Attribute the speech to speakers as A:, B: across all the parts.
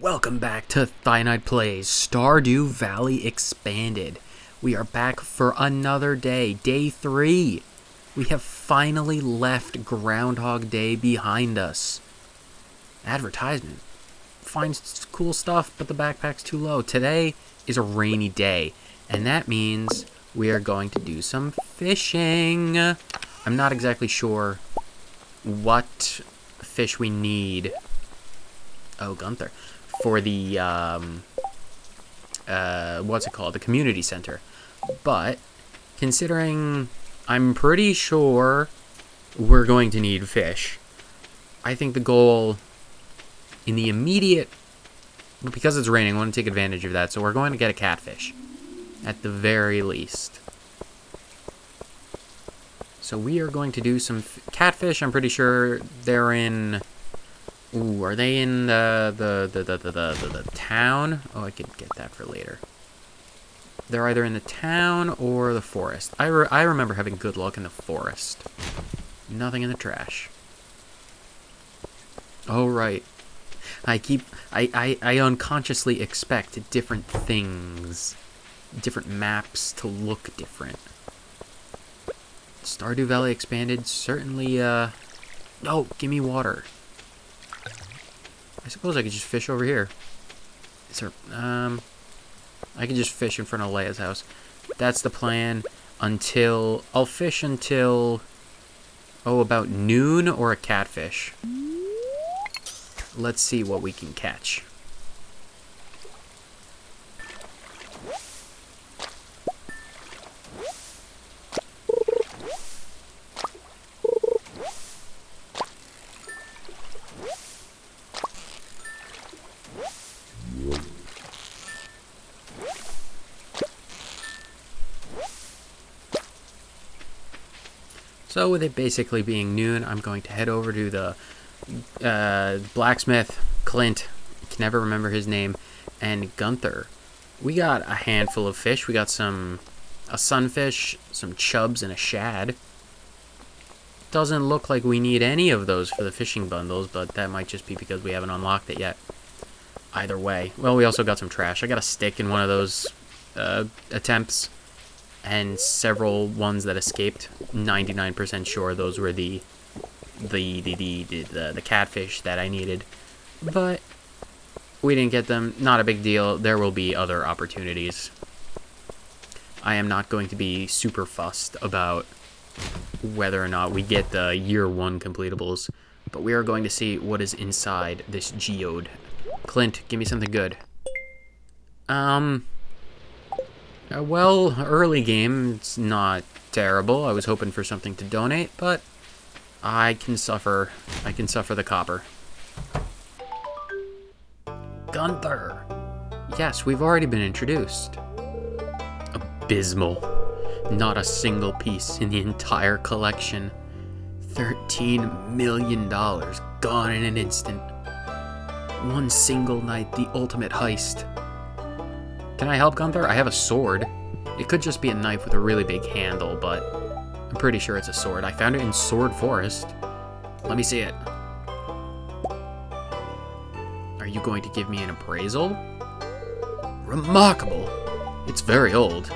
A: Welcome back to Thionite Plays Stardew Valley Expanded. We are back for another day, day 3. We have finally left Groundhog Day behind us. Advertisement. Finds cool stuff, but the backpack's too low. Today is a rainy day, and that means we are going to do some fishing. I'm not exactly sure what fish we need. Oh, Gunther. For the, what's it called? The community center. But, considering I'm pretty sure we're going to need fish, I think the goal in the immediate, because it's raining, I want to take advantage of that, so we're going to get a catfish, at the very least. So we are going to do some catfish. I'm pretty sure they're in... Ooh, are they in the town? Oh, I could get that for later. They're either in the town or the forest. I remember having good luck in the forest. Nothing in the trash. Oh, right. I unconsciously expect different things. Different maps to look different. Stardew Valley Expanded certainly, No, give me water. I suppose I could just fish over here. Is there, I can just fish in front of Leia's house. That's the plan until... I'll fish until... Oh, about noon or a catfish. Let's see what we can catch. So with it basically being noon, I'm going to head over to the blacksmith, Clint, I can never remember his name, and Gunther. We got a handful of fish. We got a sunfish, some chubs, and a shad. Doesn't look like we need any of those for the fishing bundles, but that might just be because we haven't unlocked it yet. Either way. Well, we also got some trash. I got a stick in one of those attempts. And several ones that escaped. 99% sure those were the catfish that I needed. But we didn't get them. Not a big deal. There will be other opportunities. I am not going to be super fussed about whether or not we get the year 1 completables. But we are going to see what is inside this geode. Clint, give me something good. Well, early game, it's not terrible. I was hoping for something to donate, but I can suffer the copper. Gunther! Yes, we've already been introduced. Abysmal. Not a single piece in the entire collection. $13 million gone in an instant. One single night, the ultimate heist. Can I help, Gunther? I have a sword. It could just be a knife with a really big handle, but I'm pretty sure it's a sword. I found it in Sword Forest. Let me see it. Are you going to give me an appraisal? Remarkable. It's very old.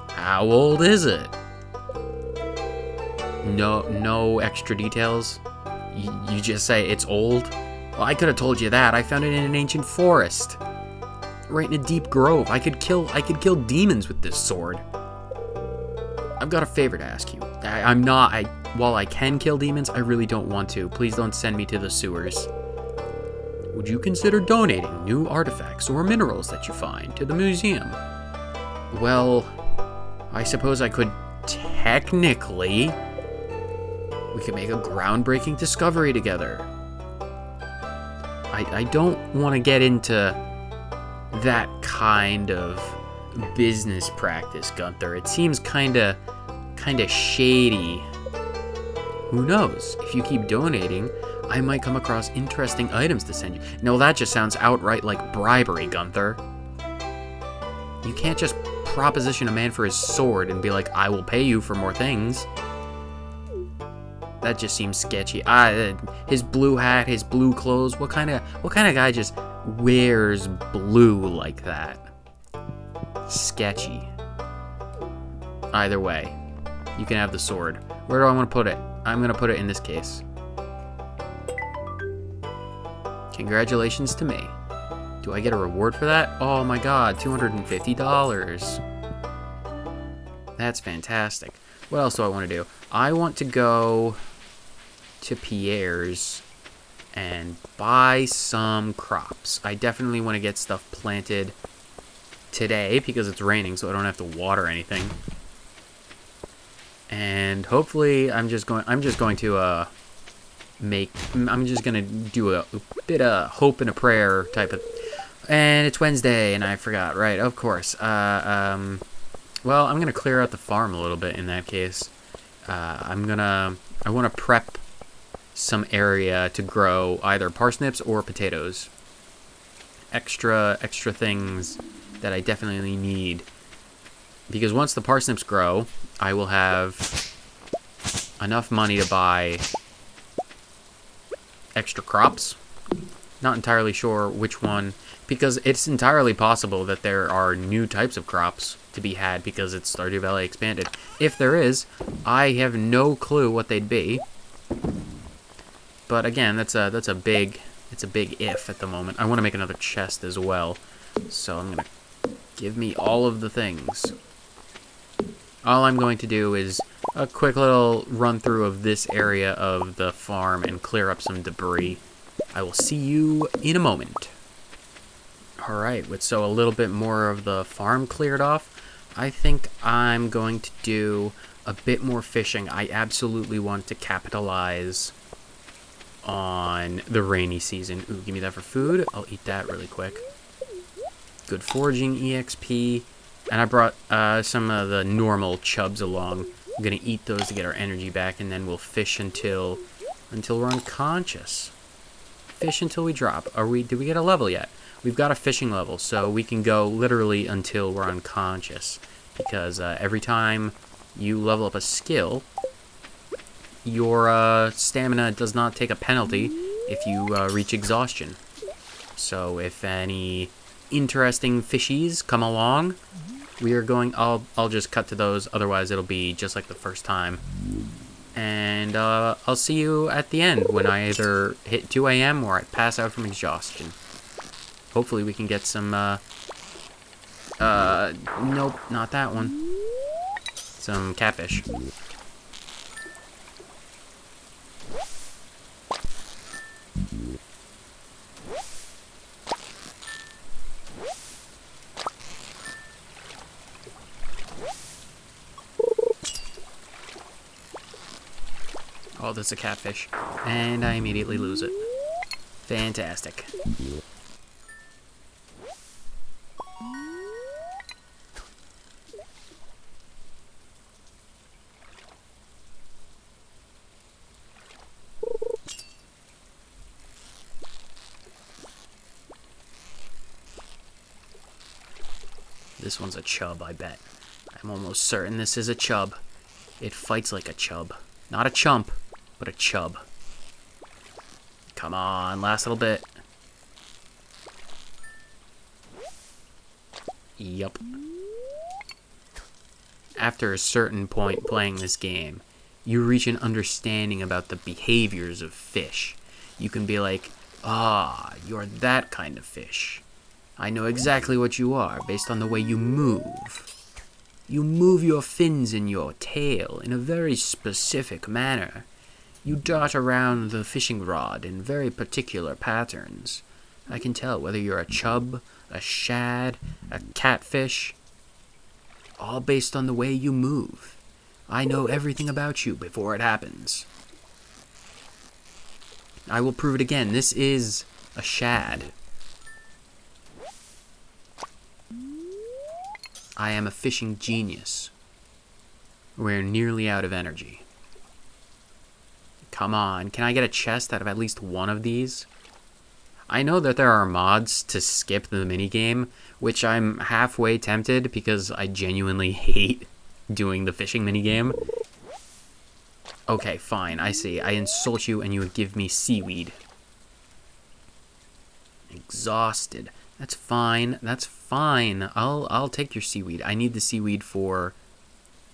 A: How old is it? No extra details? You just say it's old? Well, I could have told you that. I found it in an ancient forest. Right in a deep grove. I could kill demons with this sword. I've got a favor to ask you. While I can kill demons, I really don't want to. Please don't send me to the sewers. Would you consider donating new artifacts or minerals that you find to the museum? Well, I suppose I could technically. We could make a groundbreaking discovery together. I don't want to get into that kind of business practice, Gunther. It seems kinda shady. Who knows? If you keep donating, I might come across interesting items to send you. No, that just sounds outright like bribery, Gunther. You can't just proposition a man for his sword and be like, I will pay you for more things. That just seems sketchy. His blue hat, his blue clothes. What kind of guy just wears blue like that. Sketchy. Either way, you can have the sword. Where do I want to put it? I'm going to put it in this case. Congratulations to me. Do I get a reward for that? Oh my god, $250. That's fantastic. What else do I want to do? I want to go to Pierre's and buy some crops. I definitely want to get stuff planted today because it's raining, so I don't have to water anything. And hopefully I'm just going to do a bit of hope and a prayer type of. And it's Wednesday, and I forgot. Right, of course. Well, I'm gonna clear out the farm a little bit in that case. I want to prep some area to grow either parsnips or potatoes. Extra things that I definitely need. Because once the parsnips grow, I will have enough money to buy extra crops. Not entirely sure which one, because it's entirely possible that there are new types of crops to be had because it's Stardew Valley expanded. If there is, I have no clue what they'd be. But again, that's a big if at the moment. I want to make another chest as well, so I'm gonna give me all of the things. All I'm going to do is a quick little run through of this area of the farm and clear up some debris. I will see you in a moment. Alright, so a little bit more of the farm cleared off, I think I'm going to do a bit more fishing. I absolutely want to capitalize on the rainy season. Ooh, give me that for food. I'll eat that really quick. Good foraging EXP. And I brought some of the normal chubs along. I'm going to eat those to get our energy back, and then we'll fish until we're unconscious. Fish until we drop. Did we get a level yet? We've got a fishing level, so we can go literally until we're unconscious. Because every time you level up a skill, your stamina does not take a penalty if you reach exhaustion. So if any interesting fishies come along, I'll just cut to those, otherwise it'll be just like the first time. And I'll see you at the end when I either hit 2 a.m. or I pass out from exhaustion. Hopefully we can get some, nope, not that one. Some catfish. Oh, that's a catfish. And I immediately lose it. Fantastic. This one's a chub, I bet. I'm almost certain this is a chub. It fights like a chub. Not a chump, but a chub. Come on, last little bit. Yup. After a certain point playing this game, you reach an understanding about the behaviors of fish. You can be like, you're that kind of fish. I know exactly what you are based on the way you move. You move your fins and your tail in a very specific manner. You dart around the fishing rod in very particular patterns. I can tell whether you're a chub, a shad, a catfish, all based on the way you move. I know everything about you before it happens. I will prove it again. This is a shad. I am a fishing genius. We're nearly out of energy. Come on, can I get a chest out of at least one of these? I know that there are mods to skip the minigame, which I'm halfway tempted because I genuinely hate doing the fishing minigame. Okay, fine, I see. I insult you and you give me seaweed. Exhausted. That's fine. That's fine. I'll take your seaweed. I need the seaweed for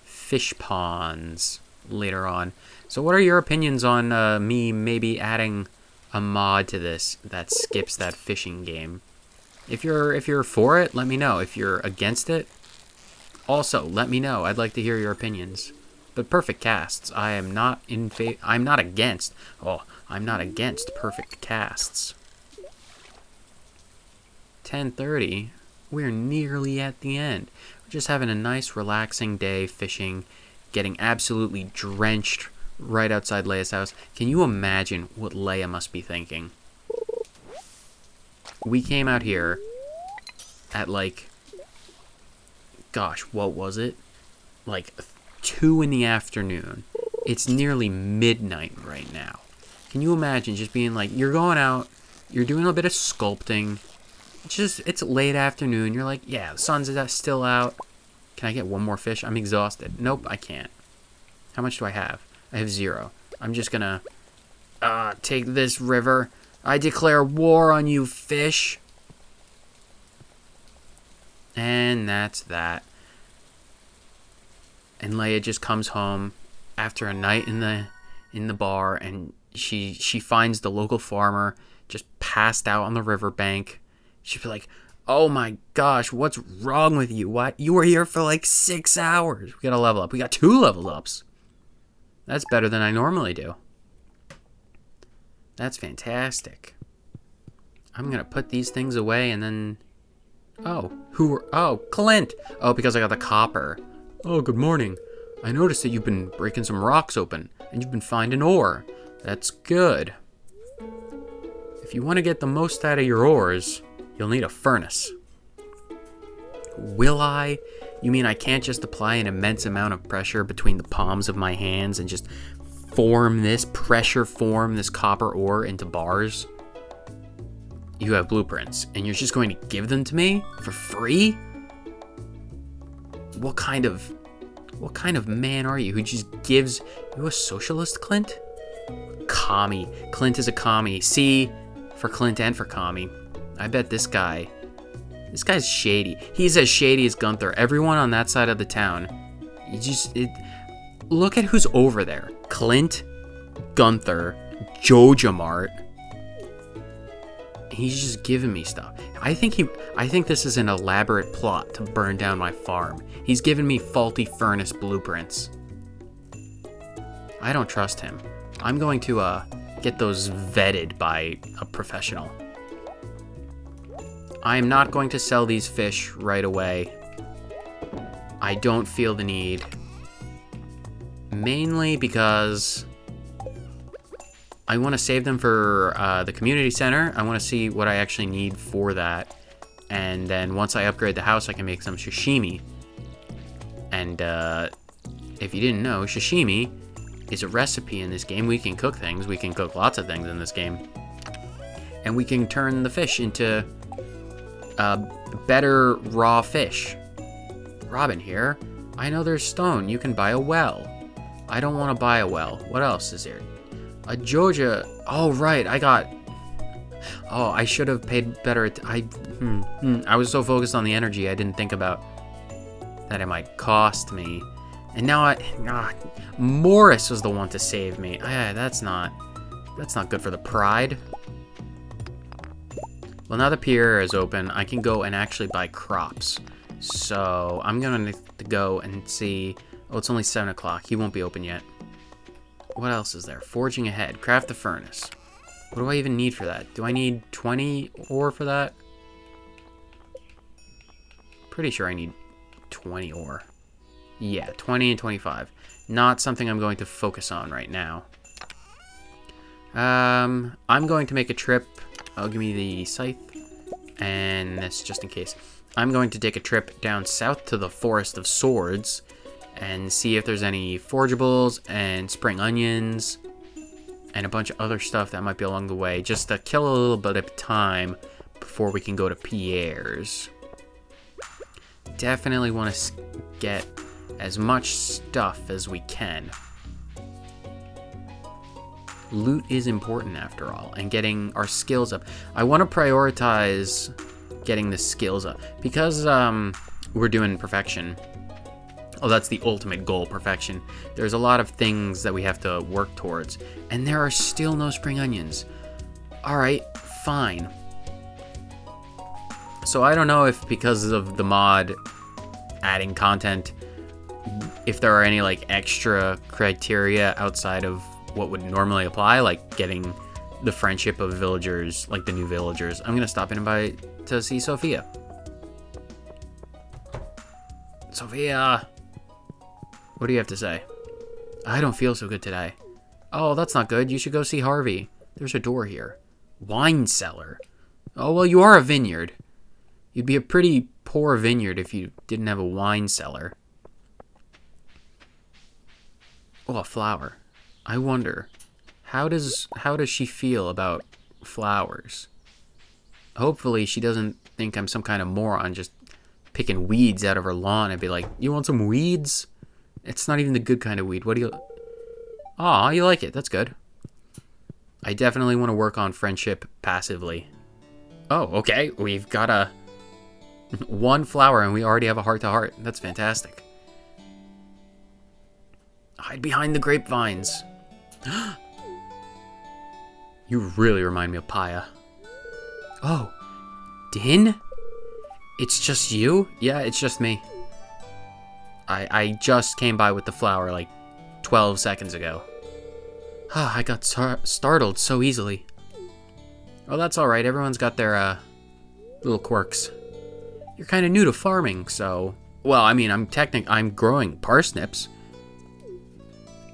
A: fish ponds later on. So what are your opinions on me maybe adding a mod to this that skips that fishing game? If you're for it, let me know. If you're against it, also let me know. I'd like to hear your opinions. But perfect casts, I'm not against. Oh, I'm not against perfect casts. 10:30. We're nearly at the end. We're just having a nice relaxing day fishing, getting absolutely drenched right outside Leia's house. Can you imagine what Leia must be thinking? We came out here at like, gosh, what was it? Like 2 in the afternoon. It's nearly midnight right now. Can you imagine just being like, you're going out, you're doing a bit of sculpting, it's late afternoon, you're like, yeah, the sun's still out. Can I get one more fish? I'm exhausted. Nope, I can't. How much do I have? I have 0. I'm just gonna take this river. I declare war on you, fish. And that's that. And Leia just comes home after a night in the bar, and she finds the local farmer just passed out on the riverbank. She'd be like, "Oh my gosh, what's wrong with you? What? You were here for like 6 hours. We got a level up. We got 2 level ups. That's better than I normally do. That's fantastic. I'm gonna put these things away and then." Oh, Clint. Oh, because I got the copper. Oh, good morning. I noticed that you've been breaking some rocks open, and you've been finding ore. That's good. If you want to get the most out of your ores, you'll need a furnace. Will I? You mean I can't just apply an immense amount of pressure between the palms of my hands and just form this copper ore into bars? You have blueprints, and you're just going to give them to me for free? What kind of man are you who just gives... You a socialist, Clint? Commie. Clint is a commie. C for Clint and for commie. I bet this guy's shady. He's as shady as Gunther. Everyone on that side of the town. Look at who's over there. Clint, Gunther, Jojamart. He's just giving me stuff. I think this is an elaborate plot to burn down my farm. He's giving me faulty furnace blueprints. I don't trust him. I'm going to get those vetted by a professional. I am not going to sell these fish right away. I don't feel the need. Mainly because I want to save them for the community center. I want to see what I actually need for that. And then once I upgrade the house, I can make some sashimi. And if you didn't know, sashimi is a recipe in this game. We can cook things. We can cook lots of things in this game. And we can turn the fish into better raw fish. Robin here. I know there's stone. You can buy a well. I don't want to buy a well. What else is there? A Joja. Oh, right. I should have paid better. I was so focused on the energy, I didn't think about that it might cost me. And now Morris was the one to save me. That's not good for the pride. Well, now the pier is open, I can go and actually buy crops. So I'm going to go and see. Oh, it's only 7 o'clock. He won't be open yet. What else is there? Forging ahead. Craft the furnace. What do I even need for that? Do I need 20 ore for that? Pretty sure I need 20 ore. Yeah, 20 and 25. Not something I'm going to focus on right now. I'm going to make a trip. Oh, give me the scythe. And this just in case. I'm going to take a trip down south to the Forest of Swords and see if there's any forgeables and spring onions and a bunch of other stuff that might be along the way, just to kill a little bit of time before we can go to Pierre's. Definitely want to get as much stuff as we can. Loot is important after all, and getting our skills up. I want to prioritize getting the skills up because we're doing perfection. Oh, that's the ultimate goal, perfection. There's a lot of things that we have to work towards, and there are still no spring onions. All right, fine. So I don't know if because of the mod adding content, if there are any like extra criteria outside of what would normally apply, like getting the friendship of villagers, like the new villagers. I'm gonna stop in by to see Sophia. Sophia, what do you have to say? I don't feel so good today. Oh, that's not good. You should go see Harvey. There's a door here. Wine cellar. Oh, well, you are a vineyard. You'd be a pretty poor vineyard if you didn't have a wine cellar. Oh, a flower. I wonder, how does she feel about flowers? Hopefully she doesn't think I'm some kind of moron just picking weeds out of her lawn and be like, you want some weeds? It's not even the good kind of weed. What do you... Aw, you like it. That's good. I definitely want to work on friendship passively. Oh, okay. We've got one flower and we already have a heart-to-heart. That's fantastic. Hide behind the grapevines. You really remind me of Paya. Oh, Din? It's just you? Yeah, it's just me. I just came by with the flower like 12 seconds ago. I got startled so easily. Oh, that's alright. Everyone's got their little quirks. You're kind of new to farming, so... Well, I mean, I'm growing parsnips.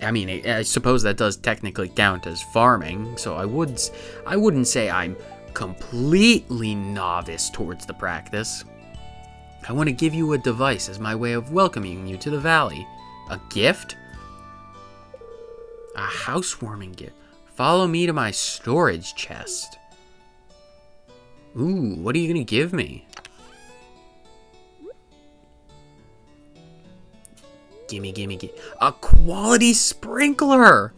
A: I mean, I suppose that does technically count as farming, so I wouldn't say I'm completely novice towards the practice. I want to give you a device as my way of welcoming you to the valley. A gift? A housewarming gift. Follow me to my storage chest. Ooh, what are you going to give me? Gimme. A quality sprinkler!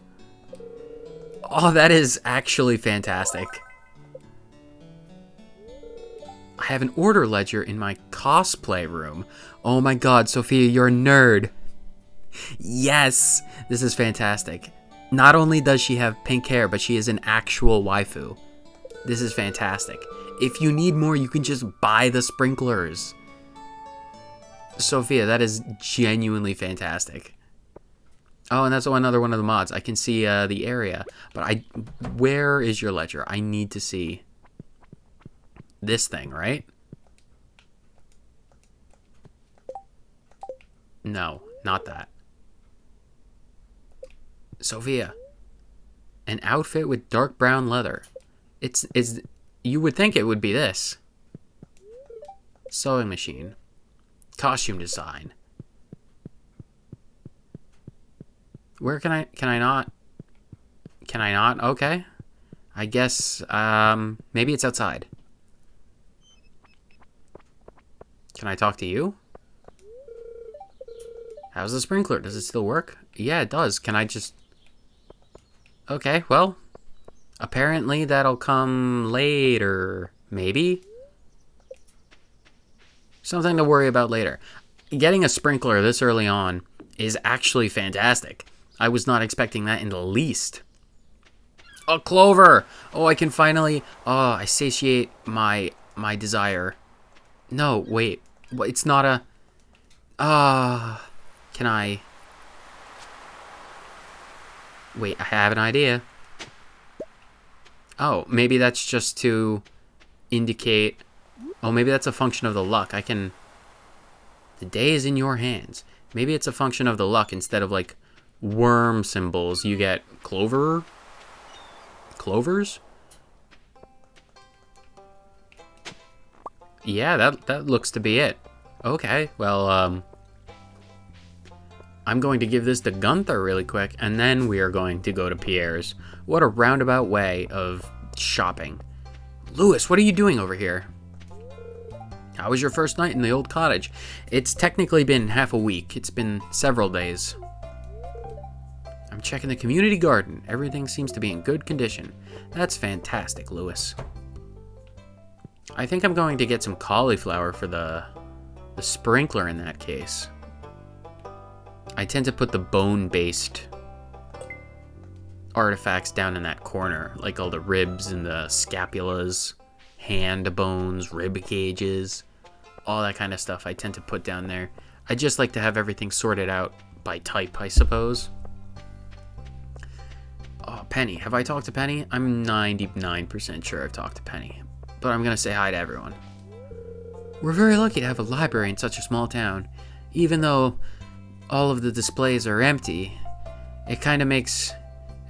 A: Oh, that is actually fantastic. I have an order ledger in my cosplay room. Oh my god, Sophia, you're a nerd. Yes, this is fantastic. Not only does she have pink hair, but she is an actual waifu. This is fantastic. If you need more, you can just buy the sprinklers. Sophia, that is genuinely fantastic. Oh, and that's another one of the mods. I can see the area, but where is your ledger? I need to see this thing, right? No, not that. Sophia, an outfit with dark brown leather. It's you would think it would be this. Sewing machine. Costume design. Where can I not? Can I not? Okay. I guess maybe it's outside. Can I talk to you? How's the sprinkler? Does it still work? Yeah, it does. Can I just... Okay, well, apparently that'll come later. Maybe? Something to worry about later. Getting a sprinkler this early on is actually fantastic. I was not expecting that in the least. A clover! Oh, I can finally... Oh, I satiate my desire. No, wait. It's not a... Can I... Wait, I have an idea. Oh, maybe that's just to indicate... Oh, maybe that's a function of the luck. I can... The day is in your hands. Maybe it's a function of the luck. Instead of, like, worm symbols, you get clover... Clovers? Yeah, that looks to be it. Okay, well, I'm going to give this to Gunther really quick, and then we are going to go to Pierre's. What a roundabout way of shopping. Lewis, what are you doing over here? How was your first night in the old cottage? It's technically been half a week. It's been several days. I'm I'm checking the community garden. Everything seems to be in good condition. That's fantastic, Lewis. I think I'm going to get some cauliflower for the sprinkler in that case. I tend to put the bone-based artifacts down in that corner, like all the ribs and the scapulas, hand bones, rib cages, all that kind of stuff I tend to put down there. I just like to have everything sorted out by type, I suppose. Oh, Penny. Have I talked to Penny? I'm 99% sure I've talked to Penny, but I'm going to say hi to everyone. We're very lucky to have a library in such a small town. Even though all of the displays are empty, it kind of makes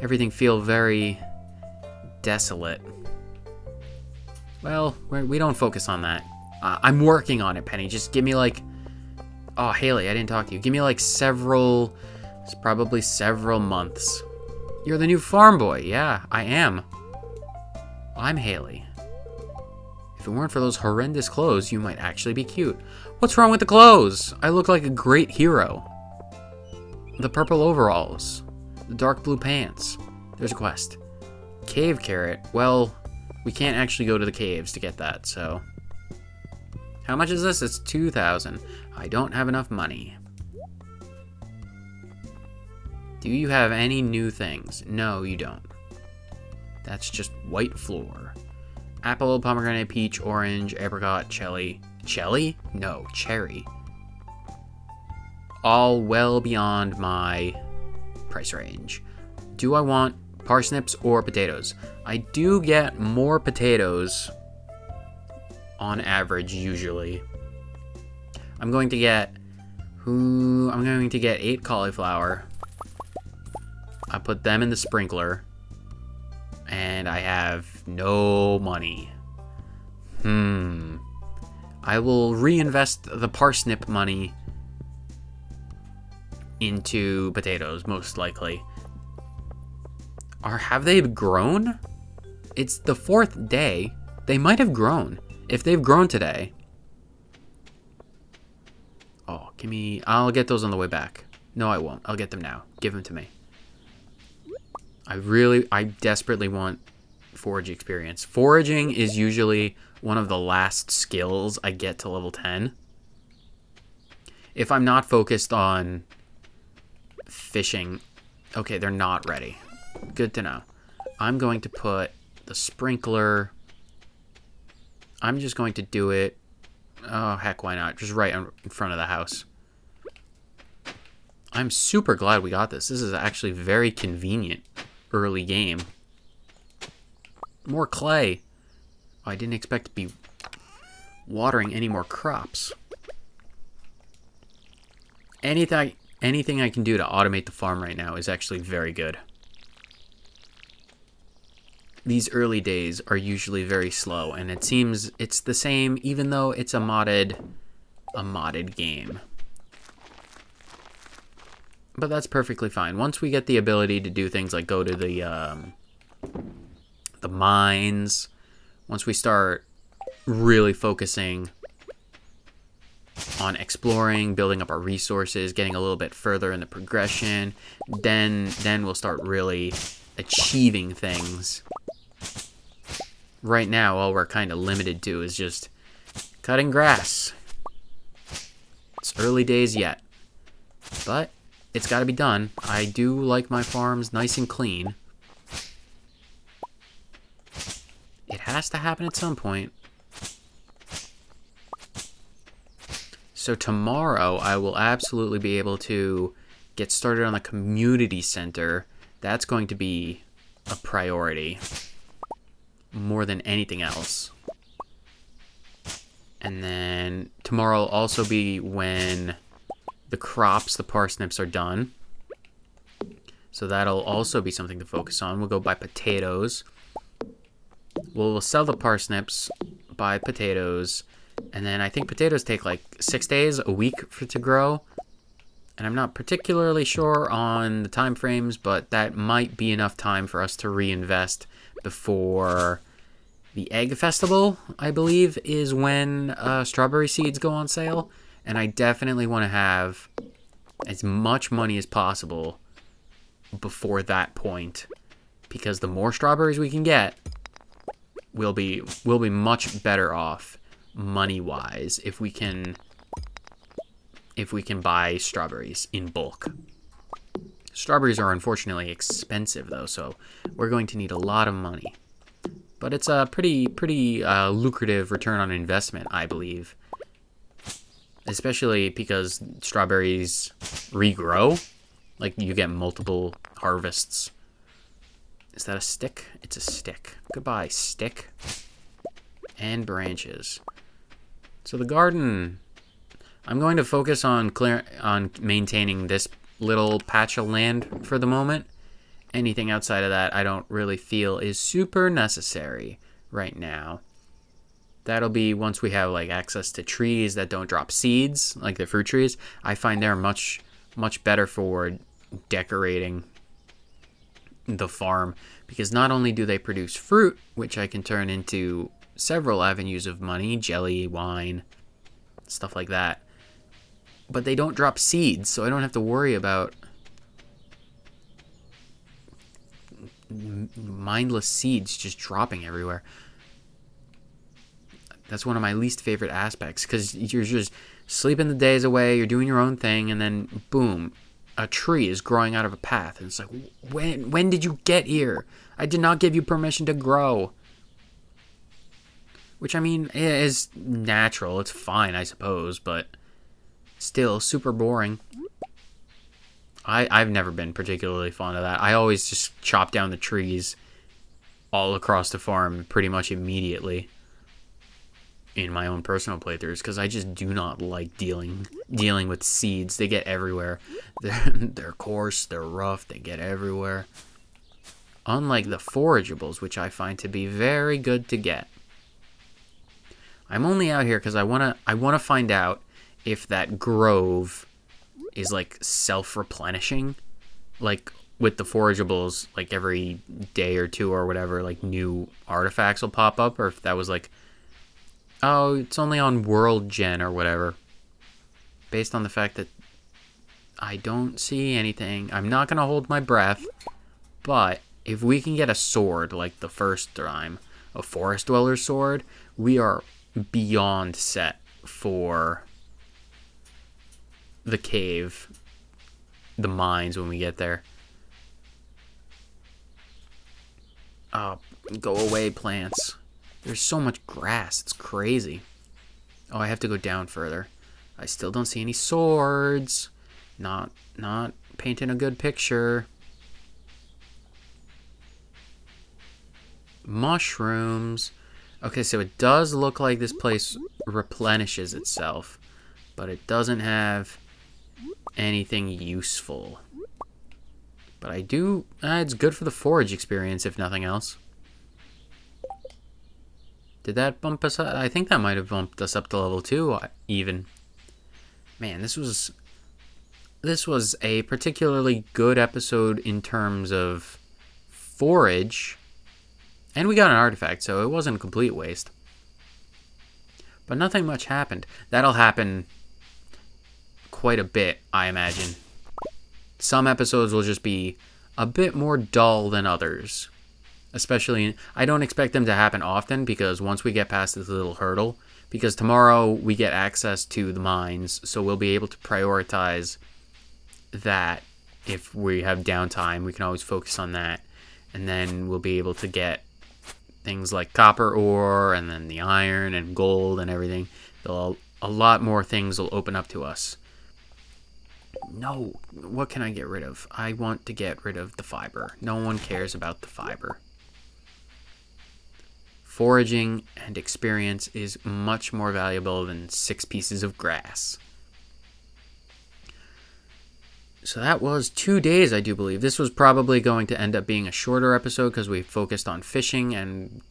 A: everything feel very desolate. Well, we don't focus on that. I'm working on it, Penny. Just give me like... Oh, Haley, I didn't talk to you. Give me like probably several months. You're the new farm boy. Yeah, I am. I'm Haley. If it weren't for those horrendous clothes, you might actually be cute. What's wrong with the clothes? I look like a great hero. The purple overalls. The dark blue pants. There's a quest. Cave carrot. Well, we can't actually go to the caves to get that, so... How much is this? It's 2,000. I don't have enough money. Do you have any new things? No, you don't. That's just white floor. Apple, pomegranate, peach, orange, apricot, cherry. Cherry? No, cherry. All well beyond my price range. Do I want parsnips or potatoes? I do get more potatoes on average, usually. I'm going to get 8 cauliflower. I put them in the sprinkler. And I have no money. I will reinvest the parsnip money into potatoes, most likely. Have they grown? It's the 4th day. They might have grown. If they've grown today. Oh, I'll get those on the way back. No, I won't. I'll get them now. Give them to me. I desperately want forage experience. Foraging is usually one of the last skills I get to level 10. If I'm not focused on fishing. Okay, they're not ready. Good to know. I'm going to put the sprinkler. I'm just going to do it. Oh, heck, why not? Just right in front of the house. I'm super glad we got this. This is actually very convenient early game. More clay. Oh, I didn't expect to be watering any more crops. Anything I can do to automate the farm right now is actually very good. These early days are usually very slow, and it seems it's the same even though it's a modded game. But that's perfectly fine. Once we get the ability to do things like go to the mines, once we start really focusing on exploring, building up our resources, getting a little bit further in the progression, then we'll start really achieving things. Right now, all we're kind of limited to is just cutting grass. It's early days yet, but it's got to be done. I do like my farms nice and clean. It has to happen at some point. So tomorrow, I will absolutely be able to get started on the community center. That's going to be a priority more than anything else. And then tomorrow will also be when the crops, the parsnips, are done. So that'll also be something to focus on. We'll go buy potatoes. We'll sell the parsnips, buy potatoes, and then I think potatoes take like 6 days, a week to grow. And I'm not particularly sure on the time frames, but that might be enough time for us to reinvest before the egg festival, I believe, is when strawberry seeds go on sale. And I definitely want to have as much money as possible before that point, because the more strawberries we can get, we'll be much better off money-wise if we can buy strawberries in bulk. Strawberries are unfortunately expensive though, so we're going to need a lot of money. But it's a pretty lucrative return on investment, I believe. Especially because strawberries regrow. Like, you get multiple harvests. Is that a stick? It's a stick. Goodbye, stick. And branches. So the garden, I'm going to focus on maintaining this little patch of land for the moment. Anything outside of that I don't really feel is super necessary right now. That'll be once we have like access to trees that don't drop seeds, like the fruit trees. I find they're much better for decorating the farm, because not only do they produce fruit, which I can turn into several avenues of money, jelly, wine, stuff like that, but they don't drop seeds, so I don't have to worry about mindless seeds just dropping everywhere. That's one of my least favorite aspects, because you're just sleeping the days away, you're doing your own thing, and then boom, a tree is growing out of a path, and it's like, when did you get here? I did not give you permission to grow. Which, I mean, is natural, it's fine, I suppose, but still super boring. I've never been particularly fond of that. I always just chop down the trees all across the farm pretty much immediately in my own personal playthroughs, because I just do not like dealing with seeds. They get everywhere. They're coarse, they're rough, they get everywhere. Unlike the forageables, which I find to be very good to get. I'm only out here because I wanna find out if that grove is like self-replenishing, like with the forageables, like every day or two or whatever, like new artifacts will pop up, or if that was like, oh, it's only on world gen or whatever, based on the fact that I don't see anything. I'm not gonna hold my breath, but if we can get a sword like the first time, a forest dweller's sword, we are beyond set for the cave, the mines when we get there. Oh, go away, plants. There's so much grass, it's crazy. Oh, I have to go down further. I still don't see any swords. Not painting a good picture. Mushrooms. Okay, so it does look like this place replenishes itself, but it doesn't have anything useful. But I do, it's good for the forage experience, if nothing else. Did that bump us up? I think that might have bumped us up to level 2 even. Man, this was a particularly good episode in terms of forage. And we got an artifact, so it wasn't a complete waste. But nothing much happened. That'll happen quite a bit, I imagine. Some episodes will just be a bit more dull than others. Especially, I don't expect them to happen often, because once we get past this little hurdle, because tomorrow we get access to the mines, so we'll be able to prioritize that. If we have downtime, we can always focus on that. And then we'll be able to get things like copper ore, and then the iron and gold and everything. A lot more things will open up to us. No, what can I get rid of? I want to get rid of the fiber. No one cares about the fiber. Foraging and experience is much more valuable than 6 pieces of grass. So that was 2 days, I do believe. This was probably going to end up being a shorter episode because we focused on fishing, and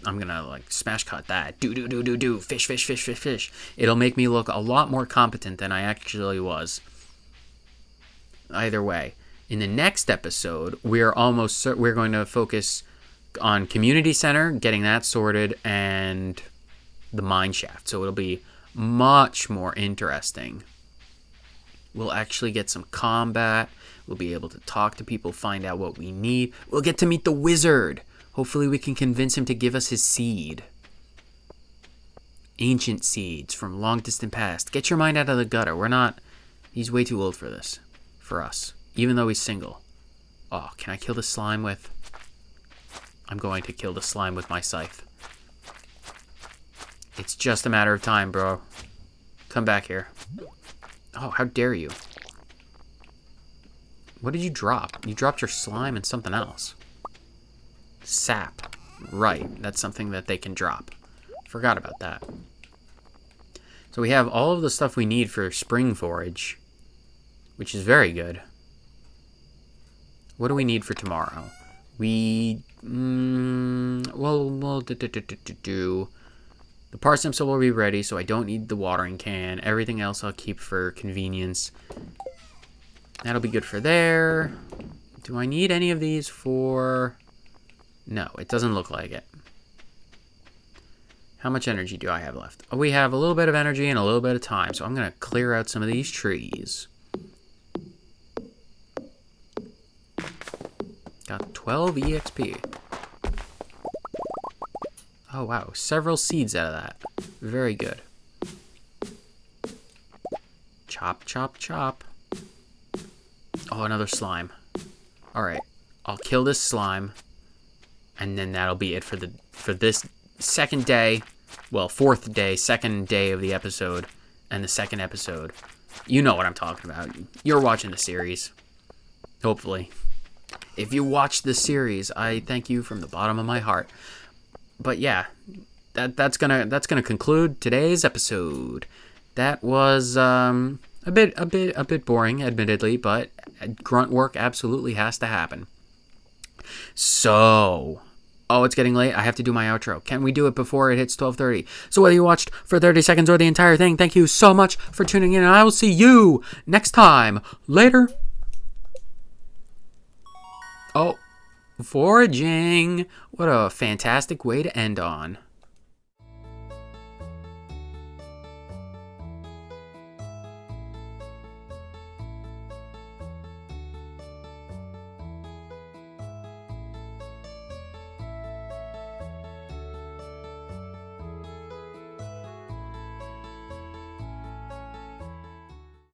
A: I'm gonna like smash cut that. Do fish. It'll make me look a lot more competent than I actually was. Either way, in the next episode, we're going to focus on community center, getting that sorted, and the mine shaft. So it'll be much more interesting. We'll actually get some combat. We'll be able to talk to people, find out what we need. We'll get to meet the wizard. Hopefully we can convince him to give us his seed. Ancient seeds from long distant past. Get your mind out of the gutter. He's way too old for this. For us. Even though he's single. Oh, can I kill the slime with... I'm going to kill the slime with my scythe. It's just a matter of time, bro. Come back here. Oh, how dare you. What did you drop? You dropped your slime and something else. Sap. Right, that's something that they can drop. Forgot about that. So we have all of the stuff we need for spring forage, which is very good. What do we need for tomorrow? We... well, do... The parsnips will be ready, so I don't need the watering can. Everything else I'll keep for convenience. That'll be good for there. Do I need any of these for... No, it doesn't look like it. How much energy do I have left? Oh, we have a little bit of energy and a little bit of time, so I'm going to clear out some of these trees. Got 12 EXP. Oh, wow. Several seeds out of that. Very good. Chop, chop, chop. Oh, another slime. Alright. I'll kill this slime. And then that'll be it for this second day. Well, fourth day, second day of the episode. And the second episode. You know what I'm talking about. You're watching the series. Hopefully. If you watch the series, I thank you from the bottom of my heart. But yeah, that's gonna conclude today's episode. That was a bit boring, admittedly, but grunt work absolutely has to happen. So, oh, it's getting late. I have to do my outro. Can we do it before it hits 12:30? So whether you watched for 30 seconds or the entire thing, thank you so much for tuning in, and I will see you next time. Later. Oh. Foraging. What a fantastic way to end on.